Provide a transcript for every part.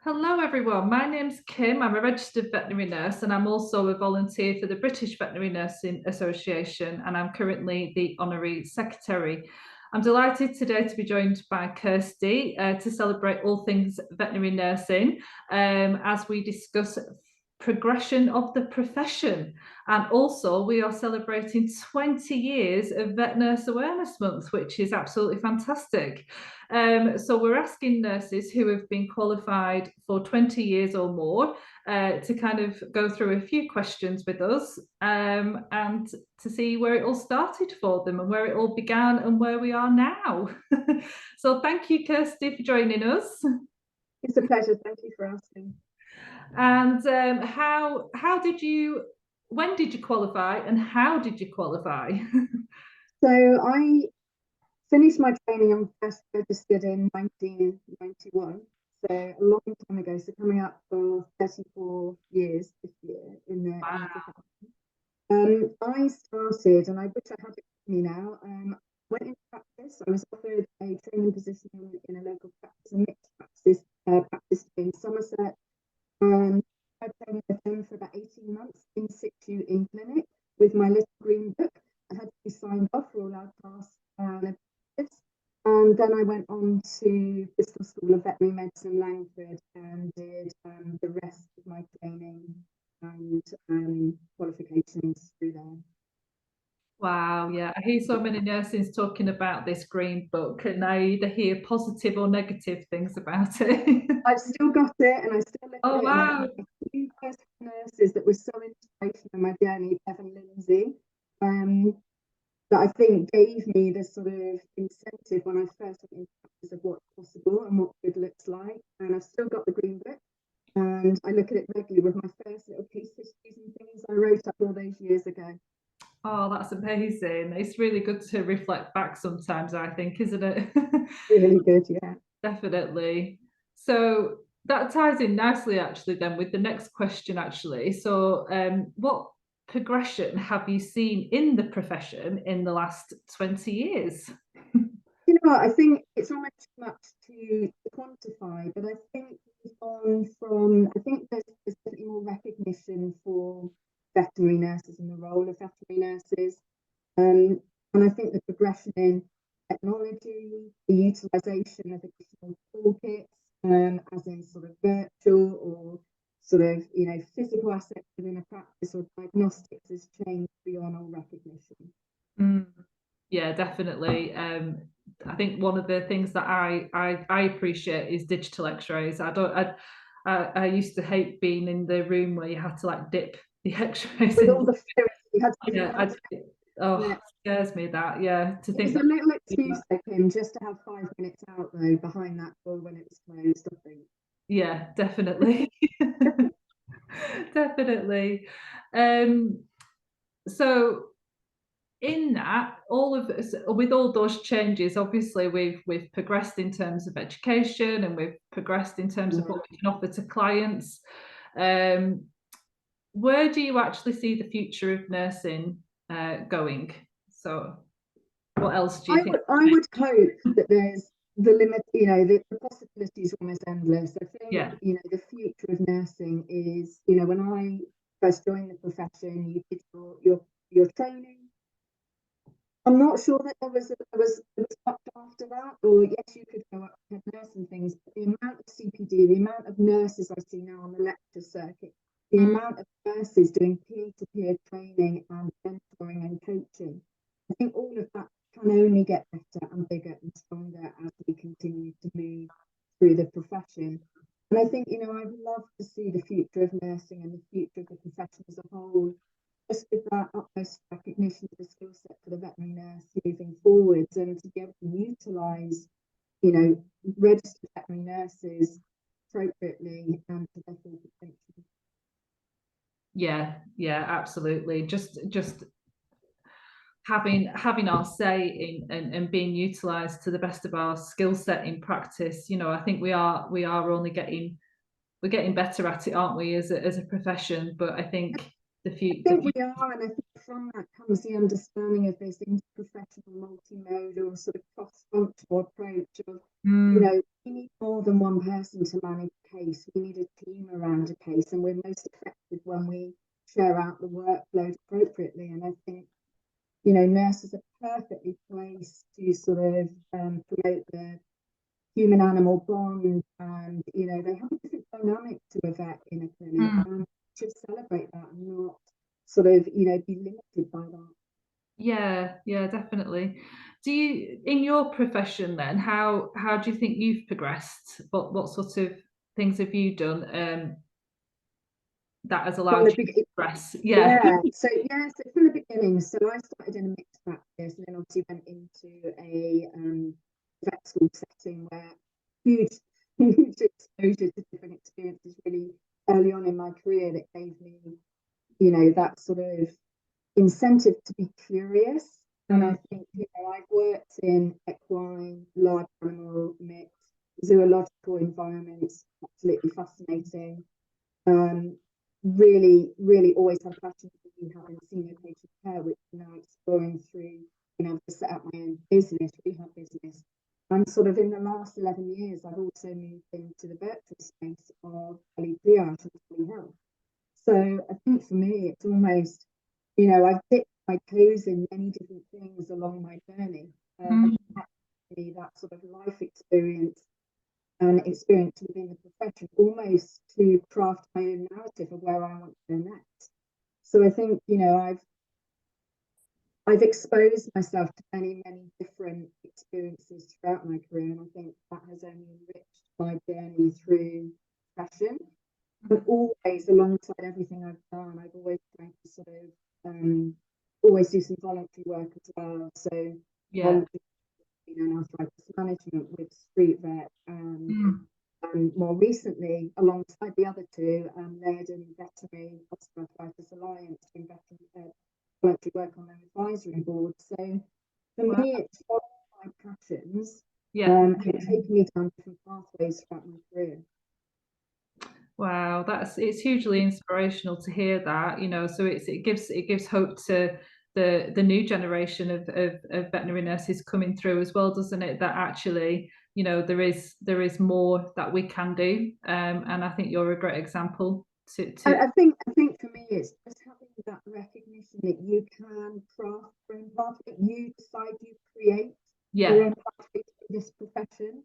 Hello everyone, my name's Kim. I'm a registered veterinary nurse and I'm also a volunteer for the British Veterinary Nursing Association, and I'm currently the Honorary Secretary. I'm delighted today to be joined by Kirsty to celebrate all things veterinary nursing as we discuss progression of the profession. And also we are celebrating 20 years of Vet Nurse Awareness Month, which is absolutely fantastic. So we're asking nurses who have been qualified for 20 years or more to kind of go through a few questions with us and to see where it all started for them and where it all began and where we are now. So thank you, Kirsty, for joining us. It's a pleasure. Thank you for asking. And when did you qualify and how did you qualify? So I finished my training and first registered in 1991. So a long time ago. So coming up for 34 years this year in the profession. I started, and I wish I had it with me now. Went into practice. I was offered a training position in a local practice, a mixed practice in Somerset. I trained with them for about 18 months in situ in clinic with my little green book. I had to be signed off for all our tasks and objectives. And then I went on to Bristol School of Veterinary Medicine, Langford, and did the rest of my training and qualifications through there. Wow, yeah, I hear so many nurses talking about this green book, and I either hear positive or negative things about it. I've still got it, and I still look at it. Wow. And a few first nurses that were so inspirational in my journey, Bevan Lindsay, that I think gave me this sort of incentive when I first went into practice of what's possible and what good looks like. And I've still got the green book, and I look at it regularly with my first little case histories and things I wrote up all those years ago. Oh, that's amazing. It's really good to reflect back sometimes, I think, isn't it? Really good, yeah. Definitely. So that ties in nicely, actually, then with the next question, actually. So, what progression have you seen in the profession in the last 20 years? You know what, I think it's almost too much to quantify, but I think we've gone from, I think there's definitely more recognition for veterinary nurses and the role of veterinary nurses. And I think the progression in technology, the utilisation of additional toolkits, as in sort of virtual or sort of, physical aspects within a practice or diagnostics has changed beyond all recognition. Yeah, definitely. I think one of the things that I appreciate is digital X-rays. I used to hate being in the room where you had to like dip the X-rays with in. all the fluids, you had to it scares me that. Yeah, to think that. It was a little excuse for him just to have 5 minutes out though behind that door when it was closed, I think. Yeah, definitely. Definitely. So in that, with all those changes, obviously we've progressed in terms of education and we've progressed in terms of what we can offer to clients. Where do you actually see the future of nursing going? So what else do you think? I would hope that there's the limit, the possibilities are almost endless. I think, the future of nursing is, when I first joined the profession, you did your training. I'm not sure that there was much after that, or yes, you could go up to head nurse and things, but the amount of CPD, the amount of nurses I see now on the lecture circuit, the amount of nurses doing peer-to-peer training and mentoring and coaching, I think all of that can only get better and bigger and stronger as we continue to move through the profession. And I think, I'd love to see the future of nursing and the future of the profession as a whole, just with that utmost recognition of the skill set for the veterinary nurse moving forwards, and to be able to utilise, registered veterinary nurses appropriately and to their full potential. Yeah, absolutely. Just having our say in and being utilised to the best of our skill set in practice. I think we are only getting better at it, aren't we, as a profession? But I think the future? I think we are, and I think from that comes the understanding of this interprofessional, multimodal, sort of cross-functional approach of, you know, we need more than one person to manage a case. We need a team around a case, and we're most effective when we share out the workload appropriately. And I think, you know, nurses are perfectly placed to sort of promote the human-animal bond, and, you know, they have a different dynamic to a vet in a clinic, and should celebrate that and not sort of, you know, be limited by that. Yeah, definitely. Do you, in your profession then, how do you think you've progressed? What sort of things have you done that has allowed you to progress? So from the beginning, so I started in a mixed practice and then obviously went into a vet school setting where huge exposure to different experiences really early on in my career that gave me, you know, that sort of incentive to be curious. And I think, you know, I've worked in equine, large animal, mixed, zoological environments, absolutely fascinating. Really always had a passion for having senior patient care, which I'm now exploring through being able to set up my own business, rehab business. And sort of in the last 11 years, I've also moved into the virtual space of triage and telehealth. So I think for me, it's almost, you know, I've dipped my toes in many different things along my journey. That sort of life experience and experience within the profession, almost to craft my own narrative of where I want to go next. So I think, you know, I've exposed myself to many different experiences throughout my career, and I think that has only enriched my journey through profession. But always, alongside everything I've done, I've always tried to sort of always do some voluntary work as well. So you know, arthritis management with Street Vet, and more recently, alongside the other two, led in Veterinary Osteoarthritis Alliance, doing voluntary work on their advisory board. So for me, it's all my passions, and taken me down different pathways throughout my career. Wow, it's hugely inspirational to hear that, you know, so it gives hope to the new generation of veterinary nurses coming through as well, doesn't it? That actually, you know, there is more that we can do, and I think you're a great example to I think for me, it's just having that recognition that you can craft your own path, that you decide, you create your own pathway to this profession.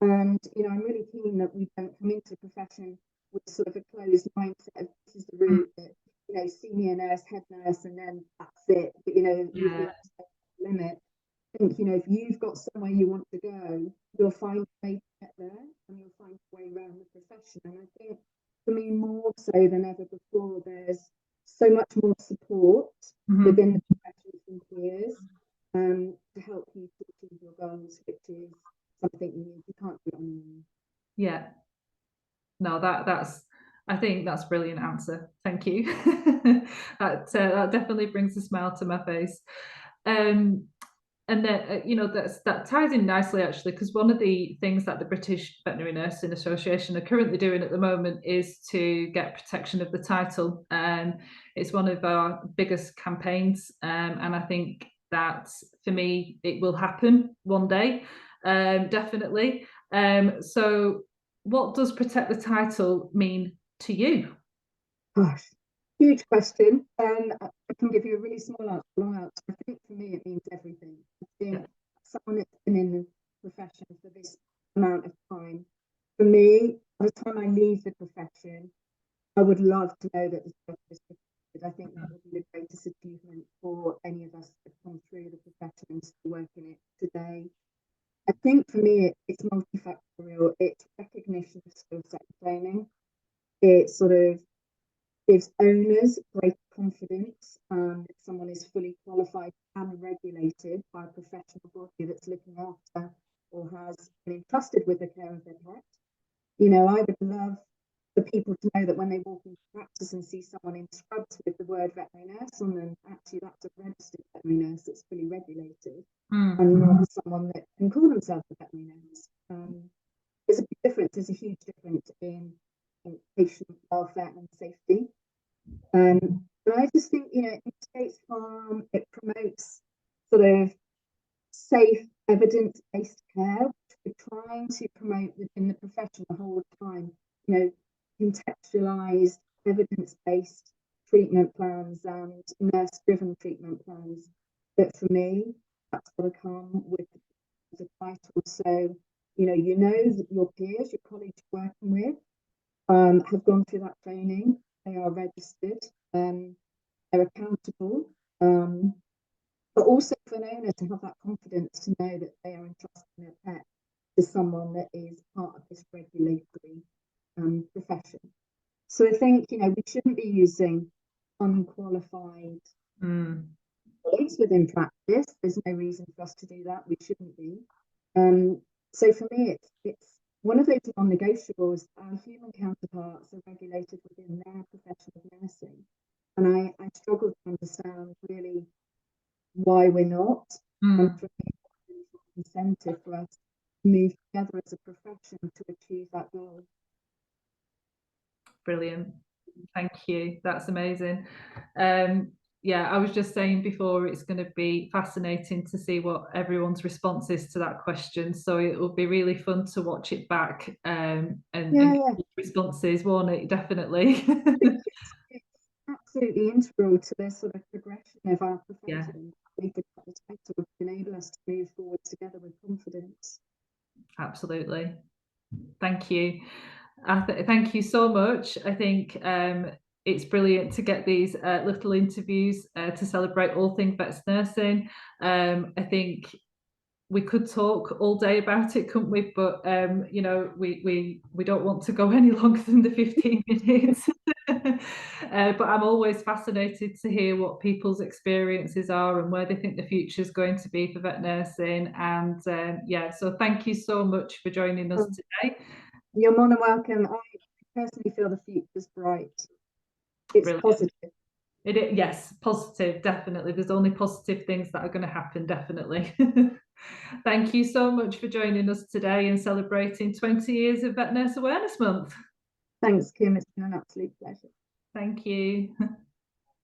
And, you know, I'm really keen that we don't come into the profession with sort of a closed mindset of this is the route that, you know, senior nurse, head nurse, and then that's it. But, you know, limit. I think, you know, if you've got somewhere you want to go, you'll find a way to get there, and you'll find a way around the profession. And I think for me, more so than ever before, there's so much more support within the profession from peers to help you to achieve your goals, which is something you can't do it on your own. Yeah. No, I think that's a brilliant answer. Thank you. That definitely brings a smile to my face. And then, you know, that ties in nicely, actually, because one of the things that the British Veterinary Nursing Association are currently doing at the moment is to get protection of the title. It's one of our biggest campaigns, and I think that, for me, it will happen one day, definitely. So what does protect the title mean to you? Gosh, huge question. I can give you a really small answer, long answer. I think for me, it means everything. I think someone that's been in the profession for this amount of time, for me, by the time I leave the profession, I would love to know that the title is protected. I think that would be the greatest achievement for any of us that come through the profession and still work in it today. I think for me, it's multifactorial. It's recognition of skill set training. It sort of gives owners great confidence that someone is fully qualified and regulated by a professional body that's looking after or has been entrusted with the care of their pet. You know, I would love for people to know that when they walk into practice and see someone in scrubs with the word veterinary nurse on them, actually that's a registered veterinary nurse that's fully regulated, and not someone that can call themselves a veterinary nurse. There's a big difference. There's a huge difference in patient welfare and safety. And I just think, you know, it mitigates harm, it promotes sort of safe, evidence-based care, which we're trying to promote within the profession the whole time. You know, contextualised, evidence-based treatment plans and nurse-driven treatment plans. But for me, that's got to come with the title. So, you know that your peers, your colleagues you're working with, have gone through that training. They are registered. They're accountable. But also for an owner to have that confidence to know that they are entrusting their pet to someone that is part of this regulatory profession. So I think, you know, we shouldn't be using unqualified colleagues within practice. There's no reason for us to do that. We shouldn't be. So for me, it's one of those non-negotiables. Our human counterparts are regulated within their profession of nursing. And I struggle to understand really why we're not. And for me, it's an incentive for us to move together as a profession to achieve that goal. Brilliant. Thank you. That's amazing. Yeah, I was just saying before, it's going to be fascinating to see what everyone's response is to that question. So it will be really fun to watch it back and responses, won't it? Definitely. It's absolutely integral to the sort of progression of our profession. We could put the title to enable us to move forward together with confidence. Absolutely. Thank you. Thank you so much. I think it's brilliant to get these little interviews to celebrate all things vets nursing. I think we could talk all day about it, couldn't we? But you know, we don't want to go any longer than the 15 minutes. But I'm always fascinated to hear what people's experiences are and where they think the future is going to be for vet nursing. And yeah, so thank you so much for joining us today. You're more than welcome. I personally feel the future's bright. It's brilliant. Positive. Yes, positive, definitely. There's only positive things that are going to happen, definitely. Thank you so much for joining us today and celebrating 20 years of Vet Nurse Awareness Month. Thanks, Kim. It's been an absolute pleasure. Thank you.